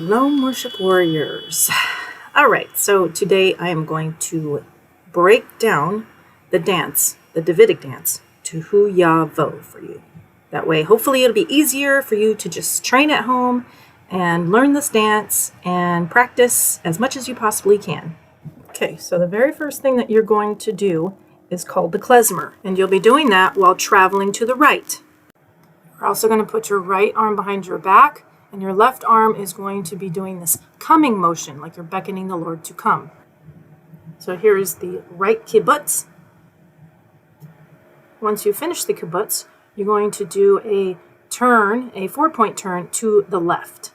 Shalom, worship warriors. All right, so today I am going to break down the dance, the Davidic dance, to Yavo for you. That way, hopefully it'll be easier for you to just train at home and learn this dance and practice as much as you possibly can. Okay, so the very first thing that you're going to do is called the klezmer, and you'll be doing that while traveling to the right. You're also going to put your right arm behind your back, and your left arm is going to be doing this coming motion, like you're beckoning the Lord to come. So here is the right kibbutz. Once you finish the kibbutz, you're going to do a turn, a 4-point turn to the left.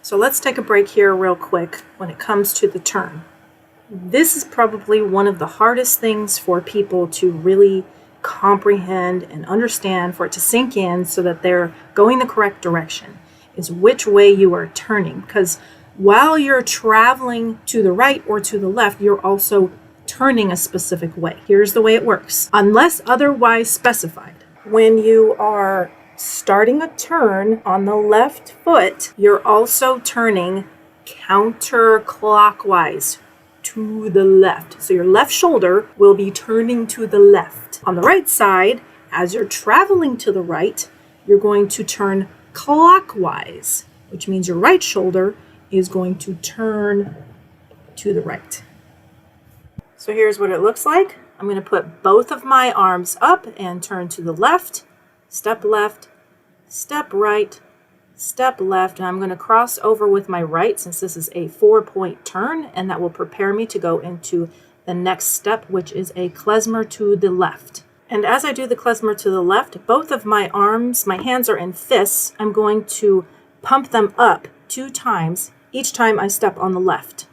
So let's take a break here real quick when it comes to the turn. This is probably one of the hardest things for people to really comprehend and understand, for it to sink in so that they're going the correct direction, is which way you are turning. Because while you're traveling to the right or to the left, you're also turning a specific way. Here's the way it works, unless otherwise specified. When you are starting a turn on the left foot, you're also turning counterclockwise to the left. So your left shoulder will be turning to the left. On the right side, as you're traveling to the right, you're going to turn clockwise, which means your right shoulder is going to turn to the right. So here's what it looks like. I'm going to put both of my arms up and turn to the left, step right, step left, and I'm going to cross over with my right since this is a 4-point turn, and that will prepare me to go into the next step, which is a klezmer to the left. And as I do the klezmer to the left, both of my arms, my hands are in fists. I'm going to pump them up 2 times each time I step on the left.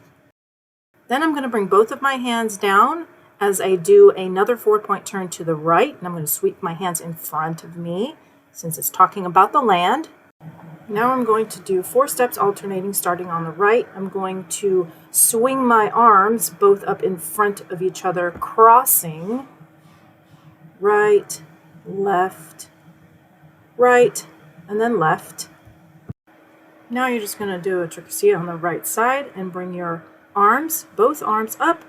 Then I'm going to bring both of my hands down as I do another 4-point turn to the right, and I'm going to sweep my hands in front of me since it's talking about the land. Now I'm going to do 4 steps alternating, starting on the right. I'm going to swing my arms both up in front of each other, crossing right, left, right, and then left. Now you're just going to do a trick on the right side and bring your arms, both arms up,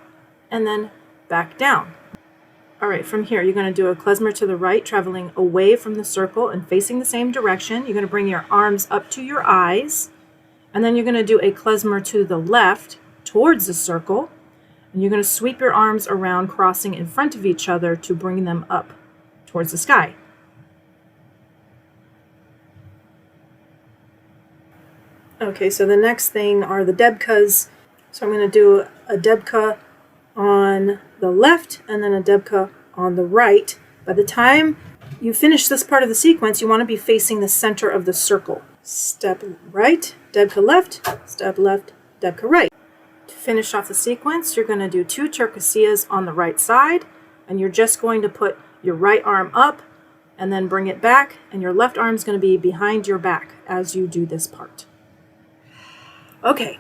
and then back down. All right, from here, you're going to do a klezmer to the right, traveling away from the circle and facing the same direction. You're going to bring your arms up to your eyes, and then you're going to do a klezmer to the left towards the circle, and you're going to sweep your arms around, crossing in front of each other to bring them up towards the sky. Okay, so the next thing are the debkas. So I'm going to do a debka on the left and then a debka on the right. By the time you finish this part of the sequence, you want to be facing the center of the circle. Step right, debka left, step left, debka right. To finish off the sequence, you're going to do 2 turkasiyas on the right side, and you're just going to put your right arm up and then bring it back, and your left arm is going to be behind your back as you do this part. Okay,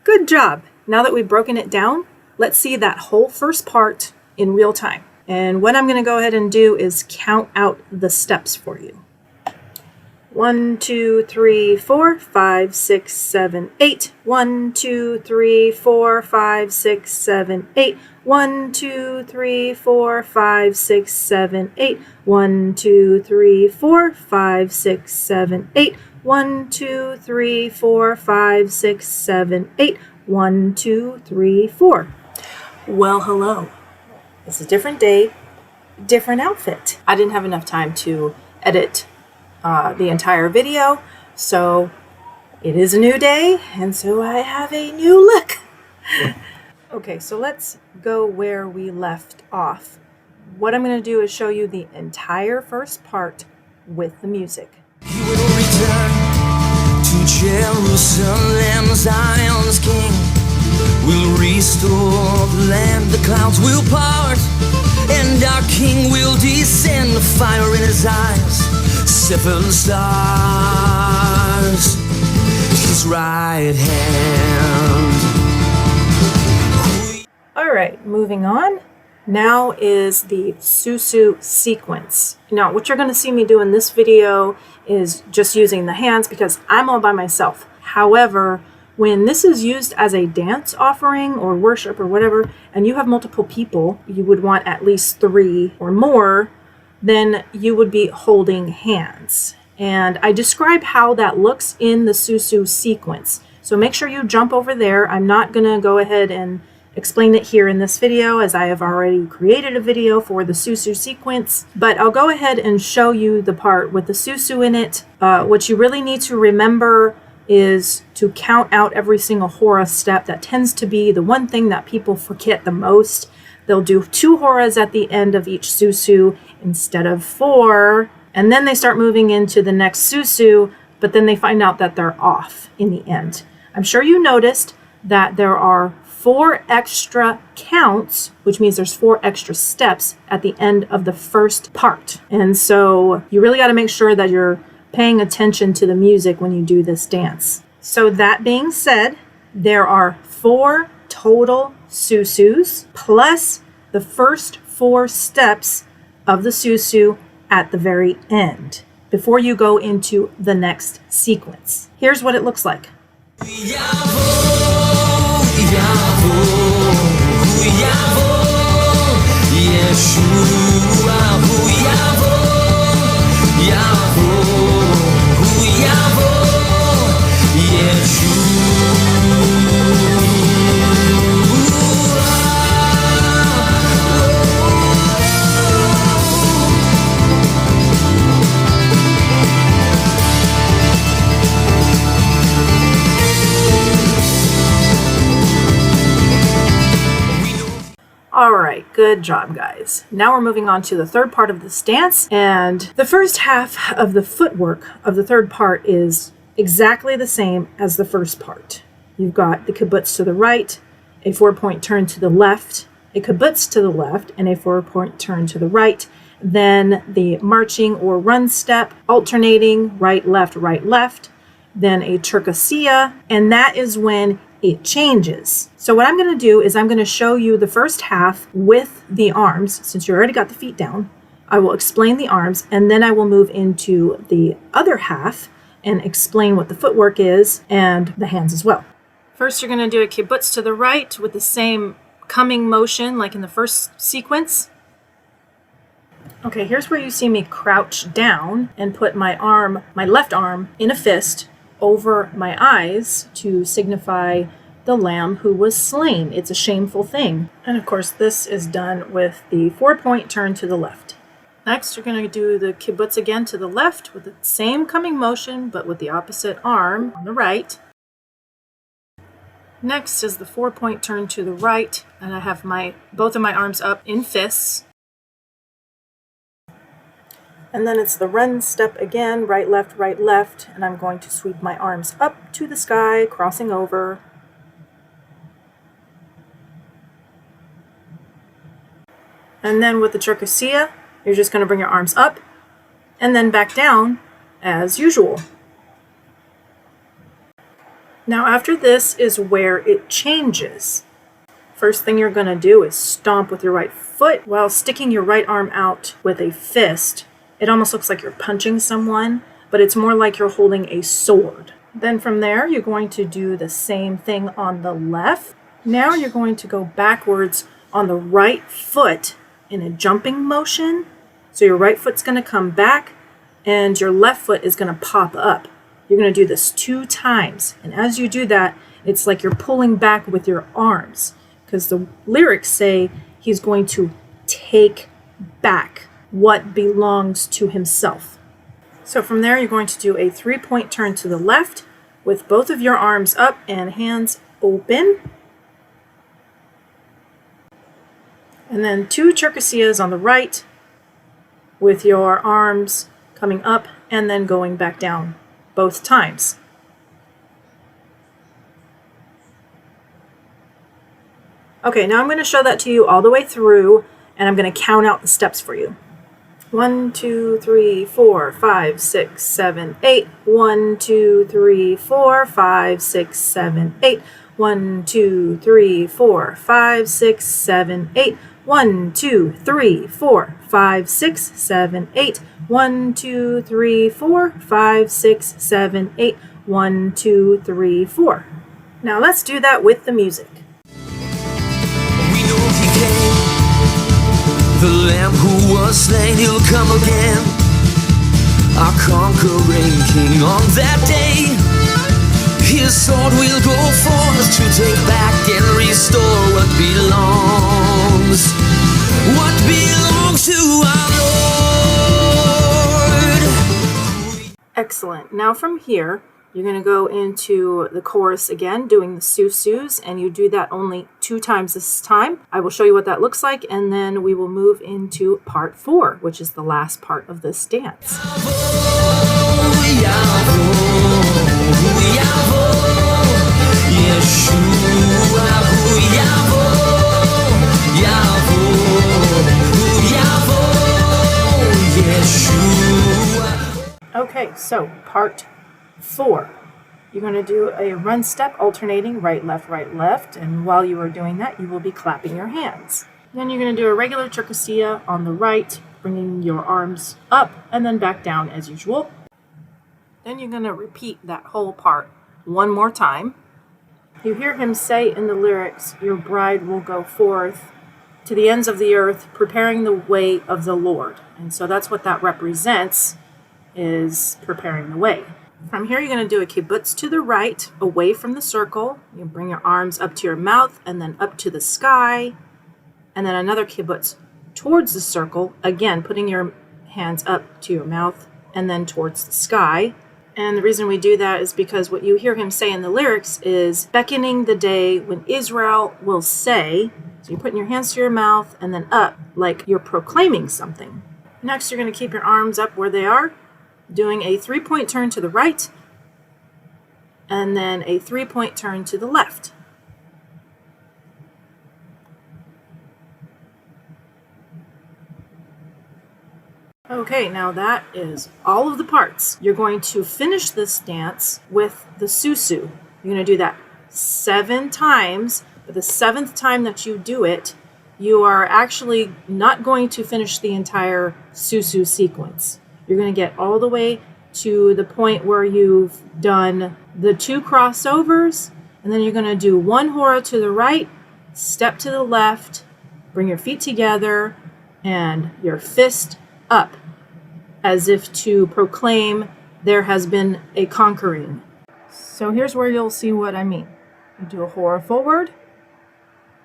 good job. Now that we've broken it down, let's see that whole first part in real time. And what I'm going to go ahead and do is count out the steps for you. 1, 2, 3, 4, 5, 6, 7, 8. 1, 2, 3, 4, 5, 6, 7, 8. 1, 2, 3, 4, 5, 6, 7, 8. 1, 2, 3, 4, 5, 6, 7, 8. 1, 2, 3, 4, 5, 6, 7, 8. 1, 2, 3, 4. Well, hello. It's a different day, different outfit. I didn't have enough time to edit the entire video, so it is a new day, and so I have a new look. Okay, so let's go where we left off. What I'm going to do is show you the entire first part with the music. He will return to Jerusalem, Zion's King will restore the land, the clouds will part, and our King will descend, the fire in his eyes, 7 stars, his right hand. All right, moving on. Now is the Susu sequence. Now, what you're going to see me do in this video is just using the hands because I'm all by myself. However, when this is used as a dance offering or worship or whatever, and you have multiple people, you would want at least 3 or more, then you would be holding hands. And I describe how that looks in the Susu sequence. So make sure you jump over there. I'm not going to go ahead and explain it here in this video as I have already created a video for the Susu sequence, but I'll go ahead and show you the part with the Susu in it. What you really need to remember is to count out every single hora step. That tends to be the one thing that people forget the most. They'll do 2 horas at the end of each Susu instead of 4, and then they start moving into the next Susu, but then they find out that they're off in the end. I'm sure you noticed that there are 4 extra counts, which means there's 4 extra steps at the end of the first part. And so you really got to make sure that you're paying attention to the music when you do this dance. So that being said, there are 4 total Susus plus the first 4 steps of the Susu at the very end before you go into the next sequence. Here's what it looks like. Yavo, Yavo, Yavo, Yeshua, Yavo, Yavo, Yavo, Yeshua. All right, good job, guys. Now we're moving on to the third part of this dance, and the first half of the footwork of the third part is exactly the same as the first part. You've got the kibbutz to the right, a 4-point turn to the left, a kibbutz to the left, and a 4-point turn to the right. Then the marching or run step, alternating right, left, then a cherkassia, and that is when it changes. So what I'm going to do is I'm going to show you the first half with the arms. Since you already got the feet down, I will explain the arms, and then I will move into the other half and explain what the footwork is and the hands as well. First, you're going to do a kibbutz to the right with the same coming motion like in the first sequence. Okay, here's where you see me crouch down and put my left arm in a fist over my eyes to signify the lamb who was slain. It's a shameful thing. And of course, this is done with the 4-point turn to the left. Next, you're going to do the kibbutz again to the left with the same coming motion, but with the opposite arm on the right. Next is the 4-point turn to the right, and I have both of my arms up in fists. And then it's the run step again, right, left, and I'm going to sweep my arms up to the sky, crossing over. And then with the cherkassia, you're just going to bring your arms up and then back down as usual. Now after this is where it changes. First thing you're going to do is stomp with your right foot while sticking your right arm out with a fist. It almost looks like you're punching someone, but it's more like you're holding a sword. Then from there, you're going to do the same thing on the left. Now you're going to go backwards on the right foot in a jumping motion. So your right foot's going to come back and your left foot is going to pop up. You're going to do this 2 times. And as you do that, it's like you're pulling back with your arms, because the lyrics say he's going to take back what belongs to himself. So from there, you're going to do a 3-point turn to the left with both of your arms up and hands open. And then 2 cherkassias on the right with your arms coming up and then going back down both times. Okay, now I'm going to show that to you all the way through, and I'm going to count out the steps for you. 1, 2, 3, 4, 5, 6, 7, 8. 1, 2, 3, 4, 5, 6, 7, 8. 1, 2, 3, 4, 5, 6, 7, 8. 1, 2, 3, 4, 5, 6, 7, 8. 1, 2, 3, 4, 5, 6, 7, 8. 1, 2, 3, 4. Now let's do that with the music. We know he came, the Lamb who was slain, he'll come again, our conquering King on that day. His sword will go forth to take back and restore what belongs to our Lord. Excellent. Now from here, you're going to go into the chorus again, doing the Susus, and you do that only 2 times this time. I will show you what that looks like, and then we will move into part 4, which is the last part of this dance. Okay, so part 4. You're going to do a run step alternating right, left, and while you are doing that, you will be clapping your hands. Then you're going to do a regular tricosea on the right, bringing your arms up and then back down as usual. Then you're going to repeat that whole part one more time. You hear him say in the lyrics, your bride will go forth to the ends of the earth, preparing the way of the Lord. And so that's what that represents, is preparing the way. From here, you're going to do a kibbutz to the right, away from the circle. You bring your arms up to your mouth and then up to the sky. And then another kibbutz towards the circle, again, putting your hands up to your mouth and then towards the sky. And the reason we do that is because what you hear him say in the lyrics is beckoning the day when Israel will say, so you're putting your hands to your mouth and then up like you're proclaiming something. Next, you're going to keep your arms up where they are, doing a 3-point turn to the right, and then a 3-point turn to the left. Okay, now that is all of the parts. You're going to finish this dance with the Susu. You're going to do that 7 times, but the 7th time that you do it, you are actually not going to finish the entire Susu sequence. You're going to get all the way to the point where you've done the 2 crossovers, and then you're going to do 1 hora to the right, step to the left, bring your feet together, and your fist up, as if to proclaim there has been a conquering. So here's where you'll see what I mean. You do a hora forward,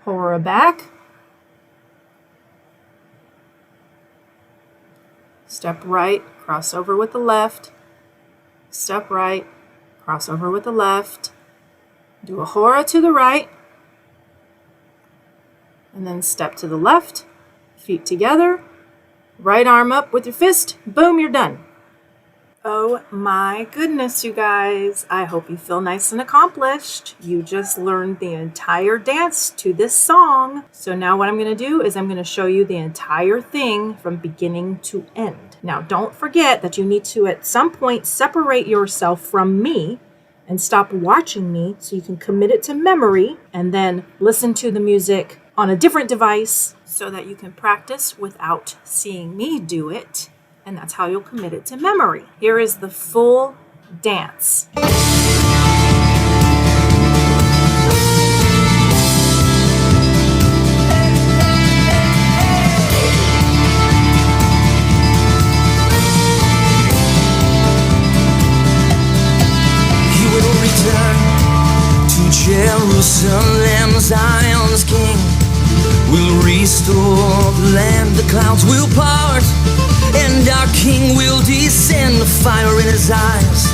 hora back, step right, cross over with the left, step right, cross over with the left, do a hora to the right, and then step to the left, feet together, right arm up with your fist, boom, you're done. Oh my goodness, you guys. I hope you feel nice and accomplished. You just learned the entire dance to this song. So now what I'm going to do is I'm going to show you the entire thing from beginning to end. Now, don't forget that you need to at some point separate yourself from me and stop watching me so you can commit it to memory and then listen to the music on a different device so that you can practice without seeing me do it. And that's how you'll commit it to memory. Here is the full dance. You will return to Jerusalem, Zion's King will restore the land, the clouds will part, and our King will descend, the fire in his eyes,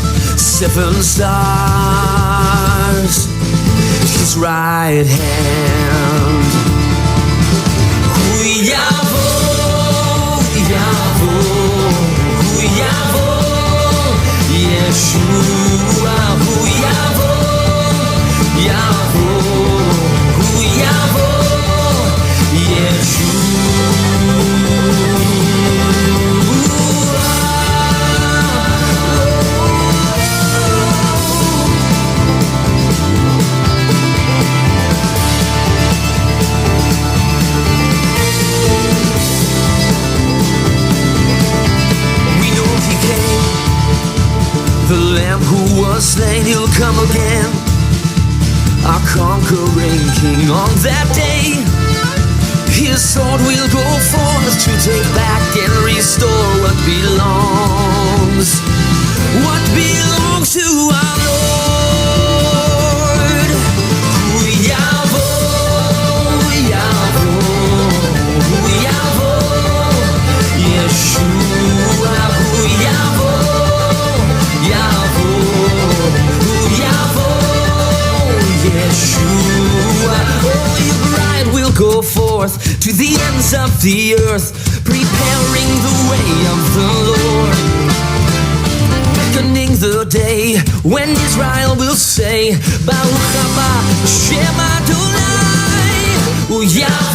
7 stars, his right hand. Yavo, Yavo, Yavo, Yeshua, Yavo, Yavo, Yavo, Yeshua. come again, our conquering King on that day. His sword will go forth to take back and restore what belongs to our Lord. Yavo, Yavo, Yavo, Yeshua, Yavo, Yavo, Yavo, Yeshua. Oh, your bride will go forth to the ends of the earth, preparing the way of the Lord, reckoning the day when Israel will say, Baruch haba Shem Adonai, Yavo.